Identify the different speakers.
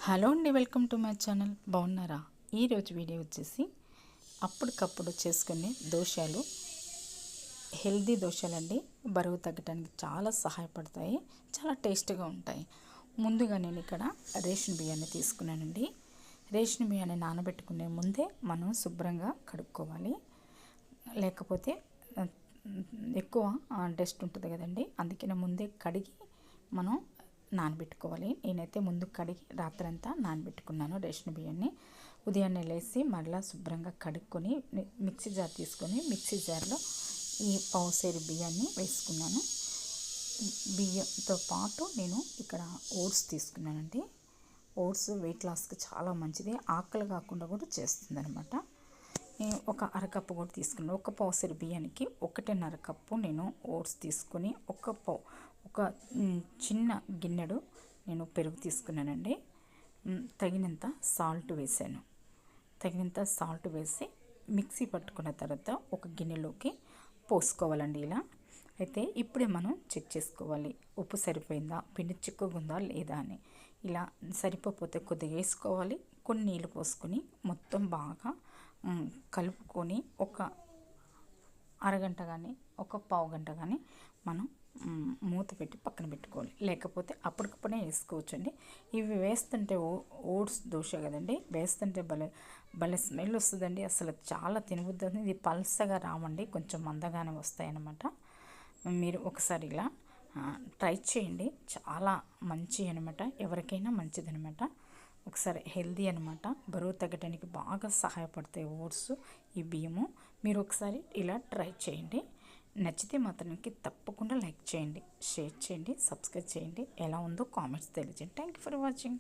Speaker 1: Hello అండి, welcome to my channel. బాగున్నారా? ఈరోజు వీడియో వచ్చేసి అప్పటికప్పుడు చేసుకునే దోశలు, హెల్దీ దోశలండి. బరువు తగ్గడానికి చాలా సహాయపడతాయి, చాలా టేస్ట్గా ఉంటాయి. ముందుగా నేను ఇక్కడ రేషన్ బియ్యాన్ని తీసుకున్నానండి. రేషన్ బియ్యాన్ని నానబెట్టుకునే ముందే మనం శుభ్రంగా కడుక్కోవాలి, లేకపోతే ఎక్కువ డస్ట్ ఉంటుంది కదండి. అందుకనే ముందే కడిగి మనం నానబెట్టుకోవాలి. నేనైతే ముందు కడిగి రాత్రంతా నానబెట్టుకున్నాను రేషన్ బియ్యాన్ని. ఉదయాన్నే లేచి మరలా శుభ్రంగా కడుక్కొని మిక్సీ జార్ తీసుకొని మిక్సీ జార్లో ఈ పావుసేరు బియ్యాన్ని వేసుకున్నాను. బియ్యంతో పాటు నేను ఇక్కడ ఓట్స్ తీసుకున్నానండి. ఓట్స్ వెయిట్ లాస్కి చాలా మంచిది, ఆకలి కాకుండా కూడా చేస్తుంది అనమాట. ఒక అరకప్పు కూడా తీసుకున్నాను. ఒక పావుసేరు బియ్యానికి 1.5 కప్పు నేను ఓట్స్ తీసుకొని ఒక చిన్న గిన్నెడు నేను పెరుగు తీసుకున్నానండి. తగినంత సాల్ట్ వేసాను. తగినంత సాల్ట్ వేసి మిక్సీ పట్టుకున్న తర్వాత ఒక గిన్నెలోకి పోసుకోవాలండి. ఇలా అయితే ఇప్పుడే మనం చెక్ చేసుకోవాలి, ఉప్పు సరిపోయిందా, పిండి చిక్కుగా ఉందా లేదా అని. ఇలా సరిపోతే కొద్దిగా వేసుకోవాలి. కొన్ని నీళ్ళు పోసుకొని మొత్తం బాగా కలుపుకొని ఒక అరగంట కానీ ఒక పావు గంట కానీ మనం మూత పెట్టి పక్కన పెట్టుకోవాలి. లేకపోతే అప్పటికప్పుడే వేసుకోవచ్చండి. ఇవి వేస్తుంటే ఓట్స్ దోశ కదండి, వేస్తుంటే భలే స్మెల్ వస్తుందండి. అసలు చాలా తినబుద్ధి. ఇది పల్సగా రావండి, కొంచెం మందగానే వస్తాయి అన్నమాట. మీరు ఒకసారి ఇలా ట్రై చేయండి, చాలా మంచి అనమాట, ఎవరికైనా మంచిది అనమాట. ఒకసారి హెల్దీ అనమాట, బరువు తగ్గడానికి బాగా సహాయపడతాయి ఓట్స్, ఈ బియ్యము. మీరు ఒకసారి ఇలా ట్రై చేయండి. నచ్చితే మాత్రానికి తప్పకుండా లైక్ చేయండి, షేర్ చేయండి, సబ్స్క్రైబ్ చేయండి. ఎలా ఉందో కామెంట్స్ తెలియజేయండి. Thank you for watching.